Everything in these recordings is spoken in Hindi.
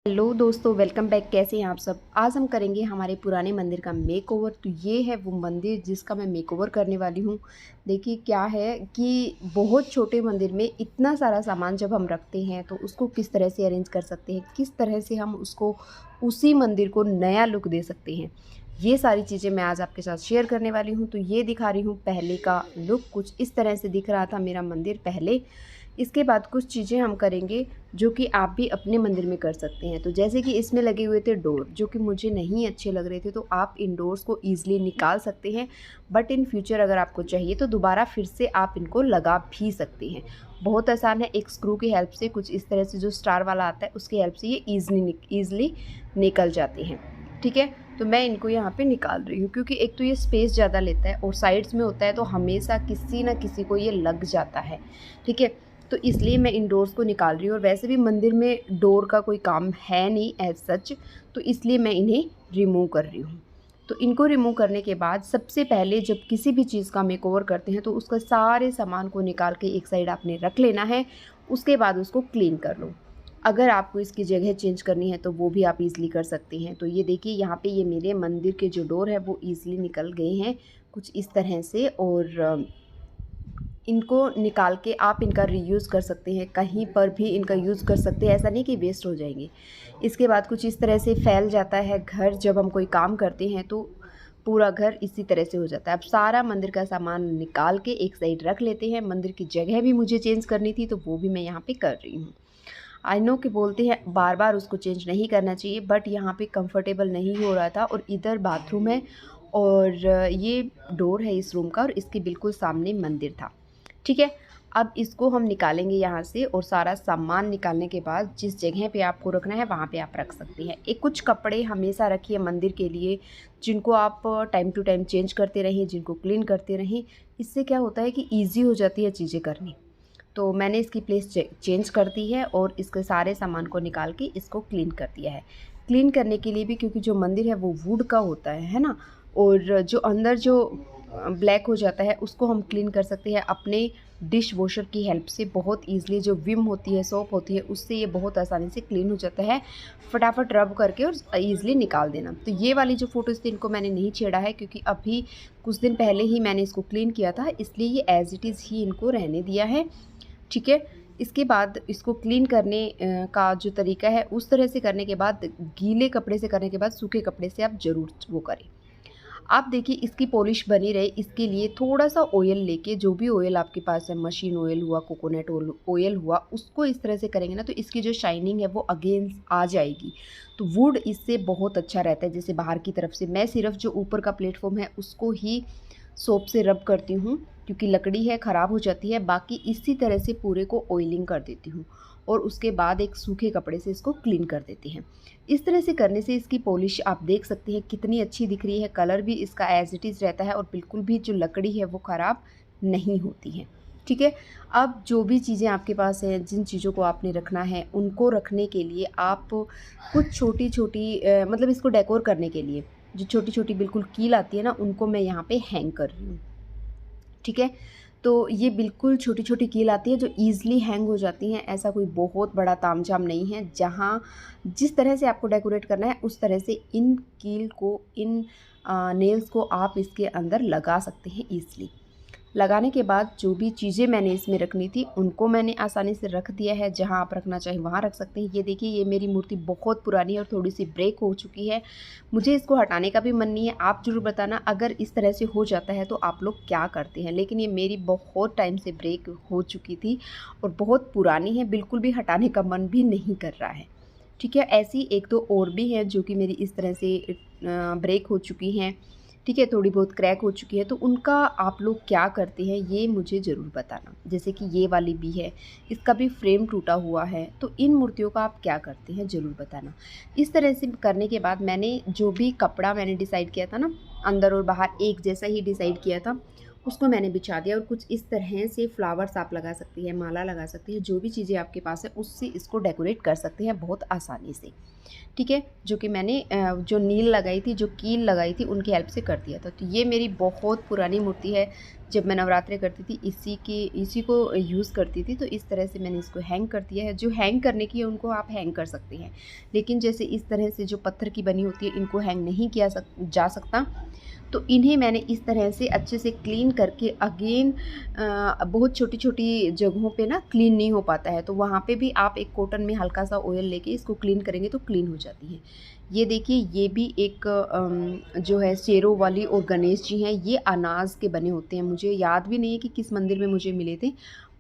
हेलो दोस्तों, वेलकम बैक। कैसे हैं आप सब। आज हम करेंगे हमारे पुराने मंदिर का मेकओवर। तो ये है वो मंदिर जिसका मैं मेकओवर करने वाली हूँ। देखिए क्या है कि बहुत छोटे मंदिर में इतना सारा सामान जब हम रखते हैं तो उसको किस तरह से अरेंज कर सकते हैं, किस तरह से हम उसको उसी मंदिर को नया लुक दे सकते हैं, ये सारी चीज़ें मैं आज आपके साथ शेयर करने वाली हूँ। तो ये दिखा रही हूँ पहले का लुक, कुछ इस तरह से दिख रहा था मेरा मंदिर पहले। इसके बाद कुछ चीज़ें हम करेंगे जो कि आप भी अपने मंदिर में कर सकते हैं। तो जैसे कि इसमें लगे हुए थे डोर जो कि मुझे नहीं अच्छे लग रहे थे, तो आप इन डोर्स को ईज़िली निकाल सकते हैं। बट इन फ्यूचर अगर आपको चाहिए तो दोबारा फिर से आप इनको लगा भी सकते हैं। बहुत आसान है, एक स्क्रू की हेल्प से कुछ इस तरह से जो स्टार वाला आता है उसकी हेल्प से ये ईज़िली निकल जाते हैं। ठीक है, तो मैं इनको यहाँ पे निकाल रही हूँ क्योंकि एक तो ये स्पेस ज़्यादा लेता है और साइड्स में होता है तो हमेशा किसी ना किसी को ये लग जाता है। ठीक है, तो इसलिए मैं इन डोर्स को निकाल रही हूँ। और वैसे भी मंदिर में डोर का कोई काम है नहीं एज सच, तो इसलिए मैं इन्हें रिमूव कर रही हूँ। तो इनको रिमूव करने के बाद सबसे पहले जब किसी भी चीज़ का मेकओवर करते हैं तो उसका सारे सामान को निकाल के एक साइड आपने रख लेना है। उसके बाद उसको क्लीन कर लो। अगर आपको इसकी जगह चेंज करनी है तो वो भी आप इजीली कर सकते हैं। तो ये देखिए यहाँ पे ये मेरे मंदिर के जो डोर है वो ईज़िली निकल गए हैं कुछ इस तरह से। और इनको निकाल के आप इनका रीयूज़ कर सकते हैं, कहीं पर भी इनका यूज़ कर सकते हैं, ऐसा नहीं कि वेस्ट हो जाएंगे। इसके बाद कुछ इस तरह से फैल जाता है घर। जब हम कोई काम करते हैं तो पूरा घर इसी तरह से हो जाता है। अब सारा मंदिर का सामान निकाल के एक साइड रख लेते हैं। मंदिर की जगह भी मुझे चेंज करनी थी तो वो भी मैं यहाँ पे कर रही हूँ। आई नो कि बोलते हैं बार बार उसको चेंज नहीं करना चाहिए, बट यहाँ पे कंफर्टेबल नहीं हो रहा था। और इधर बाथरूम है और ये डोर है इस रूम का और इसके बिल्कुल सामने मंदिर था। ठीक है, अब इसको हम निकालेंगे यहाँ से। और सारा सामान निकालने के बाद जिस जगह पे आपको रखना है वहाँ पे आप रख सकते हैं। एक कुछ कपड़े हमेशा रखिए मंदिर के लिए जिनको आप टाइम टू टाइम चेंज करते रहें, जिनको क्लीन करते रहें। इससे क्या होता है कि ईजी हो जाती है चीज़ें करनी। तो मैंने इसकी प्लेस चेंज कर दी है और इसके सारे सामान को निकाल के इसको क्लीन कर दिया है। क्लीन करने के लिए भी क्योंकि जो मंदिर है वो वुड का होता है ना। और जो अंदर जो ब्लैक हो जाता है उसको हम क्लीन कर सकते हैं अपने डिश वॉशर की हेल्प से बहुत ईजिली। जो विम होती है, सोप होती है, उससे ये बहुत आसानी से क्लीन हो जाता है। फटाफट रब करके और ईजिली निकाल देना। तो ये वाली जो फ़ोटोज़ थी इनको मैंने नहीं छेड़ा है क्योंकि अभी कुछ दिन पहले ही मैंने इसको क्लीन किया था, इसलिए ये एज़ इट इज़ ही इनको रहने दिया है। ठीक है, इसके बाद इसको क्लीन करने का जो तरीका है उस तरह से करने के बाद, गीले कपड़े से करने के बाद सूखे कपड़े से आप ज़रूर वो करें। आप देखिए इसकी पॉलिश बनी रहे इसके लिए थोड़ा सा ऑयल लेके, जो भी ऑयल आपके पास है, मशीन ऑयल हुआ, कोकोनट ऑयल हुआ, उसको इस तरह से करेंगे ना तो इसकी जो शाइनिंग है वो अगेन आ जाएगी। तो वुड इससे बहुत अच्छा रहता है। जैसे बाहर की तरफ से मैं सिर्फ जो ऊपर का प्लेटफॉर्म है उसको ही सोप से रब करती हूँ क्योंकि लकड़ी है ख़राब हो जाती है। बाकी इसी तरह से पूरे को ऑयलिंग कर देती हूँ और उसके बाद एक सूखे कपड़े से इसको क्लीन कर देती हैं। इस तरह से करने से इसकी पॉलिश आप देख सकते हैं कितनी अच्छी दिख रही है। कलर भी इसका एज इट इज़ रहता है और बिल्कुल भी जो लकड़ी है वो ख़राब नहीं होती है। ठीक है, अब जो भी चीज़ें आपके पास हैं, जिन चीज़ों को आपने रखना है, उनको रखने के लिए आप कुछ छोटी छोटी मतलब इसको डेकोर करने के लिए जो छोटी छोटी बिल्कुल कील आती है ना, उनको मैं यहाँ पे हैंग कर रही हूँ। ठीक है, तो ये बिल्कुल छोटी छोटी कील आती है जो ईज़िली हैंग हो जाती हैं। ऐसा कोई बहुत बड़ा तामझाम नहीं है। जहाँ जिस तरह से आपको डेकोरेट करना है उस तरह से इन कील को, इन नेल्स को आप इसके अंदर लगा सकते हैं ईज़िली। लगाने के बाद जो भी चीज़ें मैंने इसमें रखनी थी उनको मैंने आसानी से रख दिया है। जहाँ आप रखना चाहें वहाँ रख सकते हैं। ये देखिए ये मेरी मूर्ति बहुत पुरानी है और थोड़ी सी ब्रेक हो चुकी है। मुझे इसको हटाने का भी मन नहीं है। आप ज़रूर बताना अगर इस तरह से हो जाता है तो आप लोग क्या करते हैं। लेकिन ये मेरी बहुत टाइम से ब्रेक हो चुकी थी और बहुत पुरानी है, बिल्कुल भी हटाने का मन भी नहीं कर रहा है। ठीक है, ऐसी एक दो और भी हैं जो कि मेरी इस तरह से ब्रेक हो चुकी हैं। ठीक है, थोड़ी बहुत क्रैक हो चुकी है। तो उनका आप लोग क्या करते हैं ये मुझे ज़रूर बताना। जैसे कि ये वाली भी है, इसका भी फ्रेम टूटा हुआ है। तो इन मूर्तियों का आप क्या करते हैं ज़रूर बताना। इस तरह से करने के बाद मैंने जो भी कपड़ा मैंने डिसाइड किया था ना, अंदर और बाहर एक जैसा ही डिसाइड किया था, उसको मैंने बिछा दिया और कुछ इस तरह से फ्लावर्स आप लगा सकती हैं, माला लगा सकती हैं, जो भी चीज़ें आपके पास है उससे इसको डेकोरेट कर सकते हैं बहुत आसानी से। ठीक है, जो कि मैंने जो नील लगाई थी, जो कील लगाई थी, उनकी हेल्प से कर दिया था। तो ये मेरी बहुत पुरानी मूर्ति है, जब मैं नवरात्रे करती थी इसी को यूज़ करती थी। तो इस तरह से मैंने इसको हैंग कर दिया है। जो हैंग करने की है उनको आप हैंग कर सकते हैं, लेकिन जैसे इस तरह से जो पत्थर की बनी होती है इनको हैंग नहीं किया जा सकता। तो इन्हें मैंने इस तरह से अच्छे से क्लीन करके अगेन बहुत छोटी-छोटी जगहों पे ना क्लीन नहीं हो पाता है, तो वहाँ पे भी आप एक कॉटन में हल्का सा ऑयल लेके इसको क्लीन करेंगे तो क्लीन हो जाती है। ये देखिए, ये भी एक जो है शेरों वाली और गणेश जी हैं, ये अनाज के बने होते हैं। मुझे याद भी नहीं है कि किस मंदिर में मुझे मिले थे,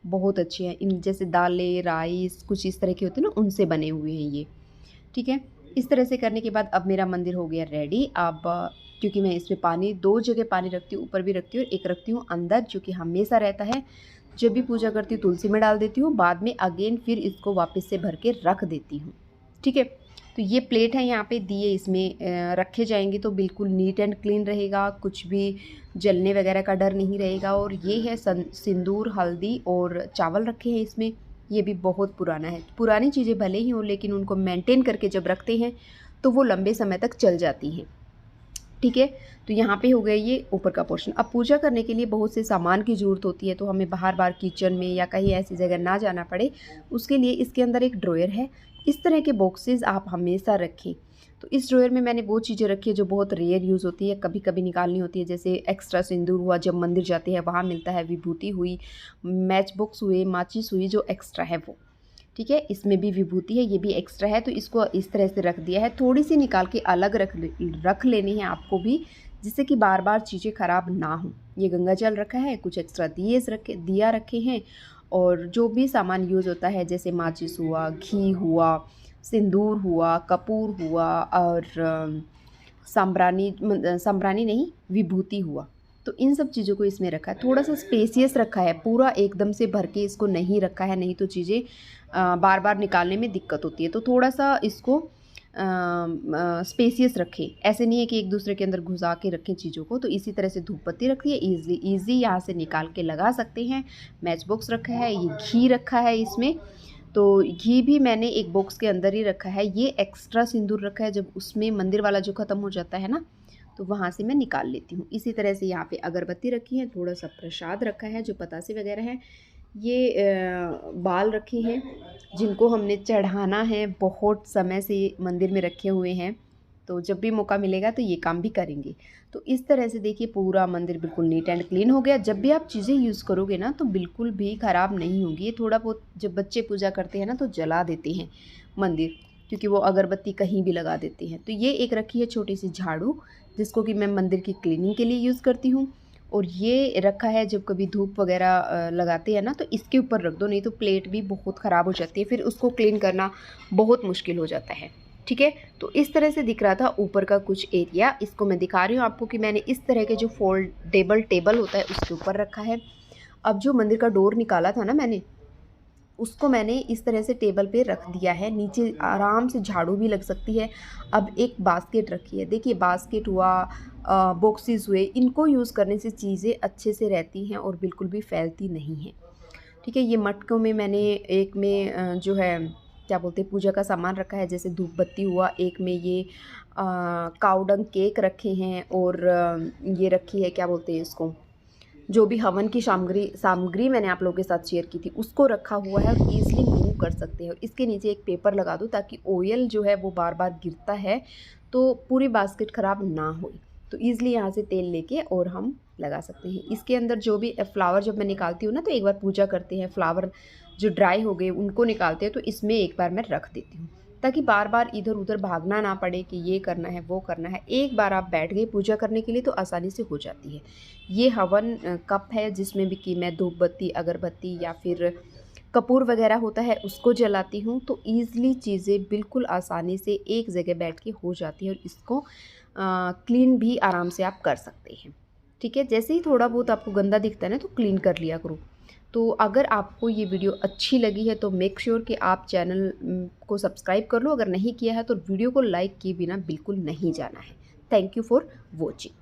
बहुत अच्छे हैं। इन जैसे दालें, राइस कुछ इस तरह के होते हैं ना, उनसे बने हुए हैं ये। ठीक है, इस तरह से करने के बाद अब मेरा मंदिर हो गया रेडी। अब क्योंकि मैं इसमें पानी 2 जगह पानी रखती हूँ, ऊपर भी रखती हूँ और एक रखती हूँ अंदर, जो कि हमेशा रहता है। जब भी पूजा करती हूँ तुलसी में डाल देती हूँ, बाद में अगेन फिर इसको वापस से भर के रख देती हूँ। ठीक है, तो ये प्लेट है, यहाँ पे दिए इसमें रखे जाएंगे तो बिल्कुल नीट एंड क्लीन रहेगा, कुछ भी जलने वगैरह का डर नहीं रहेगा। और ये है सिंदूर, हल्दी और चावल रखे हैं इसमें। ये भी बहुत पुराना है। पुरानी चीज़ें भले ही हों, लेकिन उनको मेंटेन करके जब रखते हैं तो वो लंबे समय तक चल जाती हैं। ठीक है, तो यहाँ पे हो गया ये ऊपर का पोर्शन। अब पूजा करने के लिए बहुत से सामान की ज़रूरत होती है, तो हमें बार-बार किचन में या कहीं ऐसी जगह ना जाना पड़े, उसके लिए इसके अंदर एक ड्रॉयर है। इस तरह के बॉक्सेस आप हमेशा रखें। तो इस ड्रॉयर में मैंने वो चीज़ें रखी है जो बहुत रेयर यूज़ होती है, कभी-कभी निकालनी होती है। जैसे एक्स्ट्रा सिंदूर हुआ, जब मंदिर जाते हैं वहाँ मिलता है, विभूति हुई, मैच बॉक्स हुए, माचिस हुई, जो एक्स्ट्रा है वो। ठीक है, इसमें भी विभूति है, ये भी एक्स्ट्रा है, तो इसको इस तरह से रख दिया है। थोड़ी सी निकाल के अलग रख लेनी है आपको भी, जिससे कि बार बार चीज़ें ख़राब ना हों। ये गंगा जल रखा है, कुछ एक्स्ट्रा दिया रखे हैं, और जो भी सामान यूज़ होता है जैसे माचिस हुआ, घी हुआ, सिंदूर हुआ, कपूर हुआ और सांब्रानी नहीं, विभूति हुआ। तो इन सब चीज़ों को इसमें रखा है। थोड़ा सा स्पेसियस रखा है, पूरा एकदम से भर के इसको नहीं रखा है, नहीं तो चीज़ें बार बार निकालने में दिक्कत होती है। तो थोड़ा सा इसको स्पेसियस रखें, ऐसे नहीं है कि एक दूसरे के अंदर घुसा के रखें चीज़ों को। तो इसी तरह से धूप बत्ती रखी है, ईजी यहाँ से निकाल के लगा सकते हैं। मैच बॉक्स रखा है, ये घी रखा है इसमें, तो घी भी मैंने एक बॉक्स के अंदर ही रखा है। ये एक्स्ट्रा सिंदूर रखा है, जब उसमें मंदिर वाला जो ख़त्म हो जाता है ना, तो वहाँ से मैं निकाल लेती हूँ। इसी तरह से यहाँ पे अगरबत्ती रखी है, थोड़ा सा प्रसाद रखा है जो पतासे वगैरह हैं। ये बाल रखे हैं जिनको हमने चढ़ाना है, बहुत समय से मंदिर में रखे हुए हैं, तो जब भी मौका मिलेगा तो ये काम भी करेंगे। तो इस तरह से देखिए पूरा मंदिर बिल्कुल नीट एंड क्लीन हो गया। जब भी आप चीज़ें यूज़ करोगे ना तो बिल्कुल भी ख़राब नहीं होंगी। ये थोड़ा बहुत जब बच्चे पूजा करते हैं ना तो जला देते हैं मंदिर, क्योंकि वो अगरबत्ती कहीं भी लगा देते हैं। तो ये एक रखी है छोटी सी झाड़ू, जिसको कि मैं मंदिर की क्लीनिंग के लिए यूज़ करती हूँ। और ये रखा है जब कभी धूप वगैरह लगाते हैं ना तो इसके ऊपर रख दो, नहीं तो प्लेट भी बहुत ख़राब हो जाती है, फिर उसको क्लीन करना बहुत मुश्किल हो जाता है। ठीक है, तो इस तरह से दिख रहा था ऊपर का कुछ एरिया। इसको मैं दिखा रही हूँ आपको कि मैंने इस तरह के जो फोल्डेबल टेबल होता है उसके ऊपर रखा है। अब जो मंदिर का डोर निकाला था ना मैंने, उसको मैंने इस तरह से टेबल पे रख दिया है। नीचे आराम से झाड़ू भी लग सकती है। अब एक बास्केट रखी है, देखिए बास्केट हुआ, बॉक्सेस हुए, इनको यूज़ करने से चीज़ें अच्छे से रहती हैं और बिल्कुल भी फैलती नहीं हैं। ठीक है, ये मटकों में मैंने एक में जो है क्या बोलते हैं पूजा का सामान रखा है, जैसे धूप बत्ती हुआ, एक में ये काउडंग केक रखे हैं, और ये रखी है क्या बोलते हैं इसको, जो भी हवन की सामग्री मैंने आप लोगों के साथ शेयर की थी उसको रखा हुआ है, और ईज़िली मूव कर सकते हैं। और इसके नीचे एक पेपर लगा दूँ ताकि ऑयल जो है वो बार बार गिरता है तो पूरी बास्केट ख़राब ना हो। तो ईज़िली यहाँ से तेल लेके और हम लगा सकते हैं। इसके अंदर जो भी फ्लावर जब मैं निकालती हूँ ना, तो एक बार पूजा करते हैं, फ्लावर जो ड्राई हो गए उनको निकालते हैं, तो इसमें एक बार मैं रख देती हूँ ताकि बार बार इधर उधर भागना ना पड़े कि ये करना है वो करना है। एक बार आप बैठ गए पूजा करने के लिए तो आसानी से हो जाती है। ये हवन कप है जिसमें भी कि मैं धूप बत्ती, अगरबत्ती या फिर कपूर वगैरह होता है उसको जलाती हूँ। तो ईज़िली चीज़ें बिल्कुल आसानी से एक जगह बैठ के हो जाती है, और इसको क्लीन भी आराम से आप कर सकते हैं। ठीक है, जैसे ही थोड़ा बहुत आपको गंदा दिखता है ना तो क्लीन कर लिया करो। तो अगर आपको ये वीडियो अच्छी लगी है तो मेक श्योर कि आप चैनल को सब्सक्राइब कर लो। अगर नहीं किया है तो वीडियो को लाइक किए बिना बिल्कुल नहीं जाना है। Thank you for watching.